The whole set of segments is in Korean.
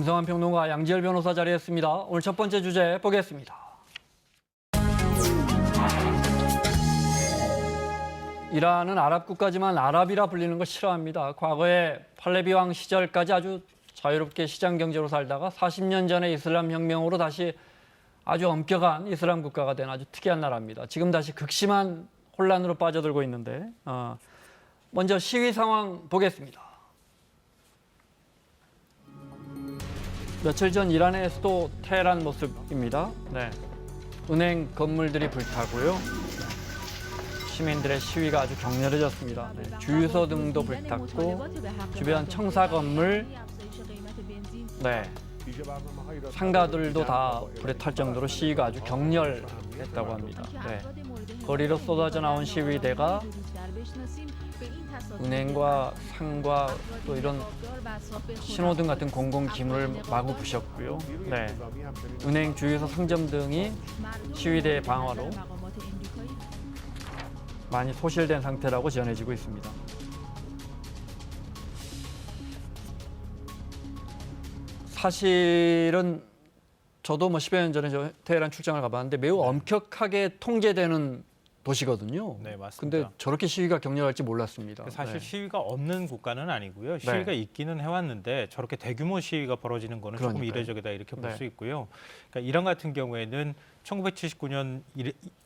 김성환 평론가, 양지열 변호사 자리했습니다. 오늘 첫 번째 주제 보겠습니다. 이란은 아랍 국가지만 아랍이라 불리는 걸 싫어합니다. 과거에 팔레비 왕 시절까지 아주 자유롭게 시장 경제로 살다가 40년 전에 이슬람 혁명으로 다시 아주 엄격한 이슬람 국가가 된 아주 특이한 나라입니다. 지금 다시 극심한 혼란으로 빠져들고 있는데 먼저 시위 상황 보겠습니다. 며칠 전 이란의 수도 테헤란 모습입니다. 네. 은행 건물들이 불타고요. 시민들의 시위가 아주 격렬해졌습니다. 네. 주유소 등도 불탔고 주변 청사 건물, 네. 상가들도 다 불에 탈 정도로 시위가 아주 격렬했다고 합니다. 네. 거리로 쏟아져 나온 시위대가 은행과 상과 또 이런 신호등 같은 공공기물을 마구 부셨고요. 네. 은행, 주유소, 상점 등이 시위대의 방화로 많이 소실된 상태라고 전해지고 있습니다. 사실은 저도 10여 년 전에 테헤란 출장을 가봤는데 매우 엄격하게 통제되는 도시거든요. 네, 맞습니다. 근데 저렇게 시위가 격렬할지 몰랐습니다. 사실 네. 시위가 없는 국가는 아니고요. 시위가 있기는 해왔는데 저렇게 대규모 시위가 벌어지는 거는 조금 이례적이다 이렇게 볼 수 있고요. 그러니까 이란 같은 경우에는 1979년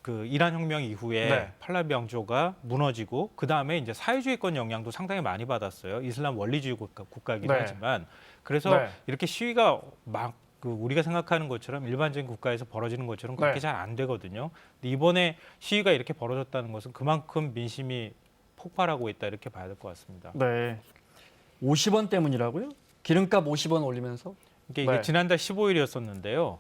이란 혁명 이후에 팔레비 왕조가 무너지고 그 다음에 이제 사회주의권 영향도 상당히 많이 받았어요. 이슬람 원리주의 국가이긴 하지만 그래서 이렇게 시위가 막 우리가 생각하는 것처럼 일반적인 국가에서 벌어지는 것처럼 그렇게 잘 안 되거든요. 근데 이번에 시위가 이렇게 벌어졌다는 것은 그만큼 민심이 폭발하고 있다 이렇게 봐야 될 것 같습니다. 네. 50원 때문이라고요? 기름값 50원 올리면서? 이게 지난달 15일이었었는데요.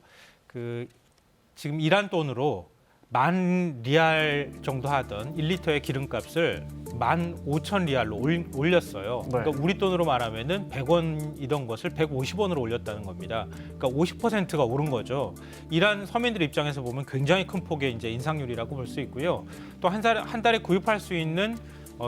지금 이란 돈으로 10,000리알 정도 하던 1리터의 기름값을 15,000리알로 올렸어요. 그러니까 우리 돈으로 말하면은 100원이던 것을 150원으로 올렸다는 겁니다. 그러니까 50%가 오른 거죠. 이란 서민들 입장에서 보면 굉장히 큰 폭의 이제 인상률이라고 볼 수 있고요. 또 한 달에 구입할 수 있는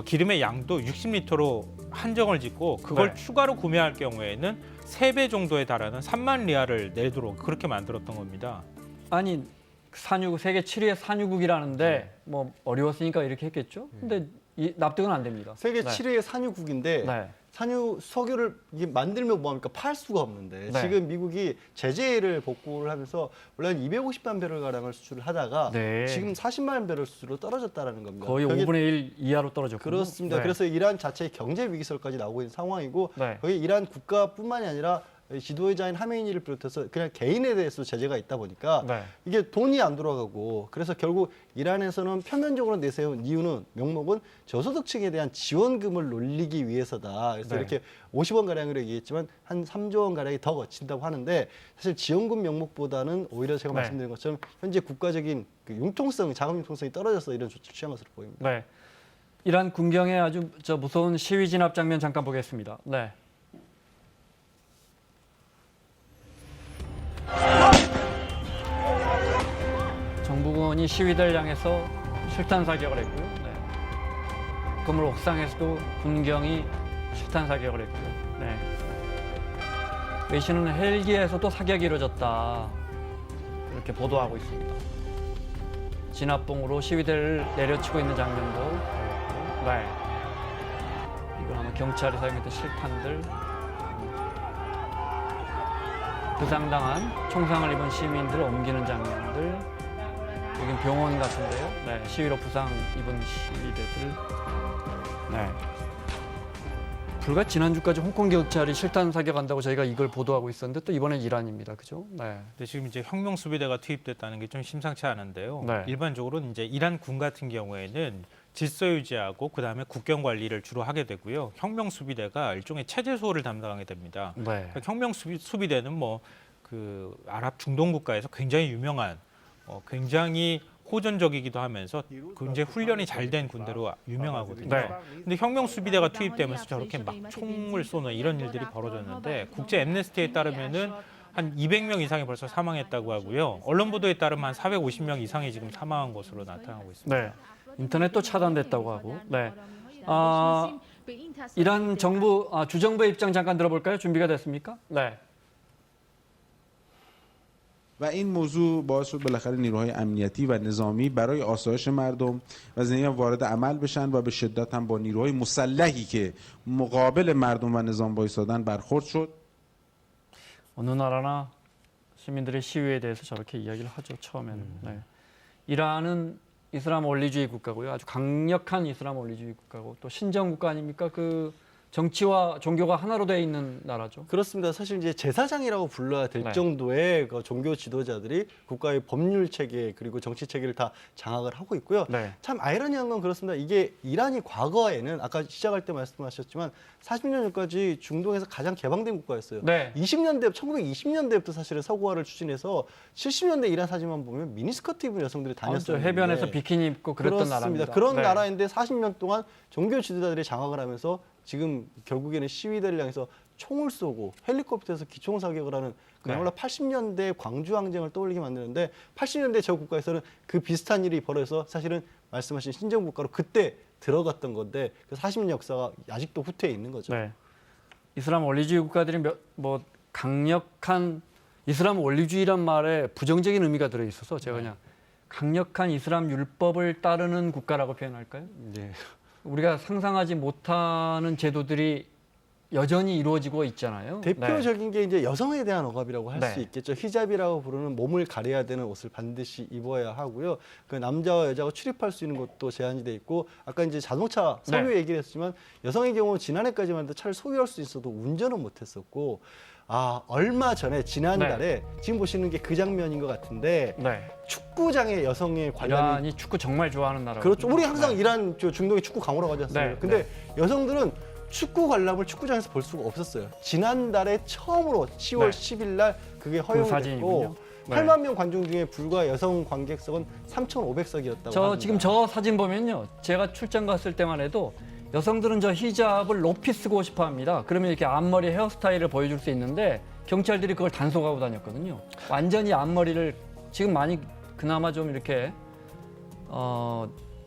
기름의 양도 60리터로 한정을 짓고 그걸 추가로 구매할 경우에는 3배 정도에 달하는 3만 리알을 내도록 그렇게 만들었던 겁니다. 아니 산유국 세계 7위의 산유국이라는데 뭐 어려웠으니까 이렇게 했겠죠. 근데 납득은 안 됩니다. 세계 7위의 산유국인데 산유 석유를 만들면 뭐합니까? 팔 수가 없는데 지금 미국이 제재를 복구를 하면서 원래 한 250만 배럴 가량을 수출을 하다가 지금 40만 배럴 수준으로 떨어졌다라는 겁니다. 거의 5분의 1 이하로 떨어졌군요. 그렇습니다. 그래서 이란 자체의 경제 위기설까지 나오고 있는 상황이고 거기 이란 국가뿐만이 아니라 지도자인 하메이니를 비롯해서 그냥 개인에 대해서 제재가 있다 보니까 이게 돈이 안 돌아가고 그래서 결국 이란에서는 표면적으로 내세운 이유는 명목은 저소득층에 대한 지원금을 놀리기 위해서다. 그래서 이렇게 50원 가량으로 얘기했지만 한 3조 원 가량이 더 거친다고 하는데 사실 지원금 명목보다는 오히려 제가 말씀드린 것처럼 현재 국가적인 그 융통성, 자금 융통성이 떨어져서 이런 조치를 취한 것으로 보입니다. 이란 군경의 아주 무서운 시위 진압 장면 잠깐 보겠습니다. 정부군이 시위대를 향해서 실탄 사격을 했고요. 건물 옥상에서도 군경이 실탄 사격을 했고요. 외신은 헬기에서도 사격이 이루어졌다 이렇게 보도하고 있습니다. 진압봉으로 시위대를 내려치고 있는 장면도 이건 아마 경찰이 사용했던 실탄들. 부상당한 총상을 입은 시민들을 옮기는 장면들. 여긴 병원 같은데요. 시위로 부상 입은 시위대들. 불과 지난주까지 홍콩 경찰이 실탄 사격한다고 저희가 이걸 보도하고 있었는데 또 이번엔 이란입니다. 그죠? 근데 지금 이제 혁명 수비대가 투입됐다는 게 좀 심상치 않은데요. 일반적으로 이제 이란 군 같은 경우에는 질서 유지하고 그다음에 국경 관리를 주로 하게 되고요. 혁명 수비대가 일종의 체제 수호를 담당하게 됩니다. 그러니까 혁명 수비대는 아랍 중동 국가에서 굉장히 유명한 굉장히 호전적이기도 하면서 굉장히 훈련이 잘 된 군대로 유명하거든요. 근데 혁명 수비대가 투입되면서 저렇게 막 총을 쏘는 이런 일들이 벌어졌는데 국제 앰네스티에 따르면은 한 200명 이상이 벌써 사망했다고 하고요. 언론 보도에 따르면 한 450명 이상이 지금 사망한 것으로 나타나고 있습니다. 인터넷도 차단됐다고 하고. 이란 정부 주정부의 입장 잠깐 들어볼까요? 준비가 됐습니까? و این موضوع باعث شد بالاخره نیروهای امنیتی و نظامی برای آسایش مردم و ضمناً وارد عمل بشن و به شدت هم با نیروهای مسلحی که مقابل مردم و نظام وایسادن برخورد شد. 어느 나라나 시민들의 시위에 대해서 저렇게 이야기를 하죠. 처음에는. 네. 이란은 이슬람 원리주의 국가고요. 아주 강력한 이슬람 원리주의 국가고 또 신정 국가 아닙니까? 그 정치와 종교가 하나로 되어 있는 나라죠. 그렇습니다. 사실 이제 제사장이라고 불러야 될 정도의 그 종교 지도자들이 국가의 법률 체계 그리고 정치 체계를 다 장악을 하고 있고요. 참 아이러니한 건 그렇습니다. 이게 이란이 과거에는 아까 시작할 때 말씀하셨지만 40년 전까지 중동에서 가장 개방된 국가였어요. 1920년대부터 사실은 서구화를 추진해서 70년대 이란 사진만 보면 미니스커트 입은 여성들이 다녔었는데 해변에서 비키니 입고 그랬던 나라입니다. 그런 나라인데 40년 동안 종교 지도자들이 장악을 하면서 지금 결국에는 시위대를 향해서 총을 쏘고 헬리콥터에서 기총 사격을 하는 그야말로 80년대 광주 항쟁을 떠올리게 만드는데 80년대 저 국가에서는 그 비슷한 일이 벌어져서 사실은 말씀하신 신정 국가로 그때 들어갔던 건데 그 40년 역사가 아직도 후퇴해 있는 거죠. 이슬람 원리주의 국가들이 뭐 강력한 이슬람 원리주의란 말에 부정적인 의미가 들어 있어서 제가 그냥 강력한 이슬람 율법을 따르는 국가라고 표현할까요? 네. 우리가 상상하지 못하는 제도들이 여전히 이루어지고 있잖아요. 대표적인 게 이제 여성에 대한 억압이라고 할 수 있겠죠. 히잡이라고 부르는 몸을 가려야 되는 옷을 반드시 입어야 하고요. 그 남자와 여자가 출입할 수 있는 곳도 제한이 돼 있고 아까 이제 자동차 소유 얘기를 했지만 여성의 경우 지난해까지만 해도 차를 소유할 수 있어도 운전은 못했었고 얼마 전에 지난달에 지금 보시는 게 그 장면인 것 같은데 축구장에 여성의 관람이 이란이 축구 정말 좋아하는 나라고. 그렇죠. 우리 항상 이란 중동의 축구 강호라고 하지 않습니까? 근데 여성들은 축구 관람을 축구장에서 볼 수가 없었어요. 지난달에 처음으로 10월 10일 날 그게 허용됐고 8만 명 관중 중에 불과 여성 관객석은 3,500석이었다고 합니다. 지금 저 사진 보면요. 제가 출장 갔을 때만 해도 여성들은 저 히잡을 높이 쓰고 싶어 합니다. 그러면 이렇게 앞머리 헤어스타일을 보여줄 수 있는데 경찰들이 그걸 단속하고 다녔거든요. 완전히 앞머리를 지금 많이 그나마 좀 이렇게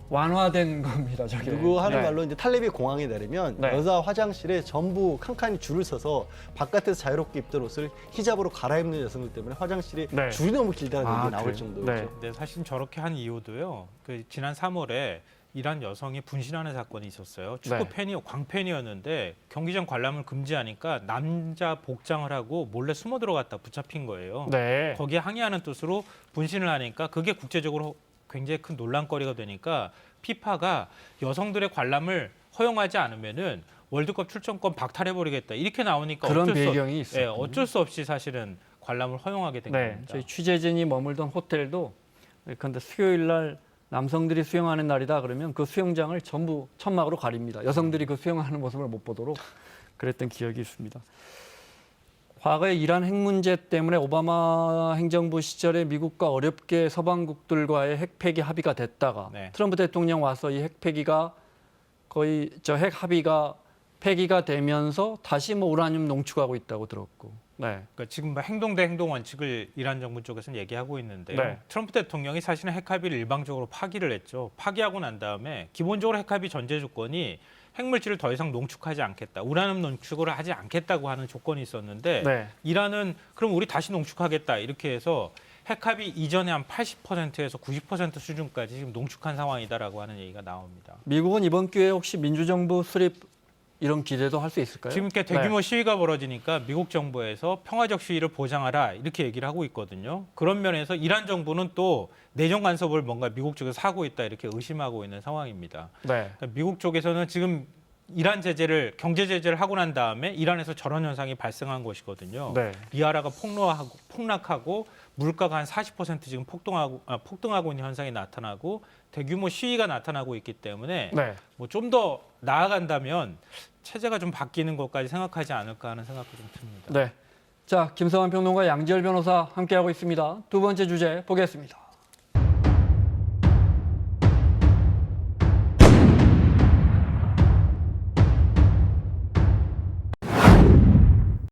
완화된 겁니다. 저게. 그리고 하는 말로 이제 탈레비 공항에 내리면 여자 화장실에 전부 칸칸이 줄을 서서 바깥에서 자유롭게 입던 옷을 히잡으로 갈아입는 여성들 때문에 화장실이 줄이 너무 길다는 얘기 나올 정도죠. 네, 사실 저렇게 한 이유도요. 그 지난 3월에 이란 여성이 분신하는 사건이 있었어요. 축구 광팬이었는데 경기장 관람을 금지하니까 남자 복장을 하고 몰래 숨어 들어갔다 붙잡힌 거예요. 거기에 항의하는 뜻으로 분신을 하니까 그게 국제적으로 굉장히 큰 논란거리가 되니까 피파가 여성들의 관람을 허용하지 않으면은 월드컵 출전권 박탈해버리겠다 이렇게 나오니까 그런 배경이 있어요. 어쩔 수 없이 사실은 관람을 허용하게 된 겁니다. 저희 취재진이 머물던 호텔도 그런데 수요일 날 남성들이 수영하는 날이다 그러면 그 수영장을 전부 천막으로 가립니다. 여성들이 그 수영하는 모습을 못 보도록 그랬던 기억이 있습니다. 과거에 이란 핵 문제 때문에 오바마 행정부 시절에 미국과 어렵게 서방국들과의 핵 폐기 합의가 됐다가 트럼프 대통령 와서 이 핵 폐기가 거의 핵 합의가 폐기가 되면서 다시 우라늄 농축하고 있다고 들었고. 그러니까 지금 행동 대 행동 원칙을 이란 정부 쪽에서는 얘기하고 있는데요. 트럼프 대통령이 사실은 핵 합의를 일방적으로 파기를 했죠. 파기하고 난 다음에 기본적으로 핵 합의 전제 조건이 핵물질을 더 이상 농축하지 않겠다. 우라늄 농축을 하지 않겠다고 하는 조건이 있었는데 이란은 그럼 우리 다시 농축하겠다. 이렇게 해서 핵 합의 이전에 한 80%에서 90% 수준까지 지금 농축한 상황이다라고 하는 얘기가 나옵니다. 미국은 이번 기회에 혹시 민주정부 수립 이런 기대도 할 수 있을까요? 지금 이렇게 대규모 시위가 벌어지니까 미국 정부에서 평화적 시위를 보장하라 이렇게 얘기를 하고 있거든요. 그런 면에서 이란 정부는 또 내정 간섭을 뭔가 미국 쪽에서 하고 있다 이렇게 의심하고 있는 상황입니다. 그러니까 미국 쪽에서는 지금 이란 제재를 경제 제재를 하고 난 다음에 이란에서 저런 현상이 발생한 것이거든요. 위아라가 폭락하고 물가가 한 40% 지금 폭등하고 있는 현상이 나타나고 대규모 시위가 나타나고 있기 때문에 좀 더 나아간다면 체제가 좀 바뀌는 것까지 생각하지 않을까 하는 생각도 좀 듭니다. 자, 김성환 평론가 양지열 변호사 함께하고 있습니다. 두 번째 주제 보겠습니다.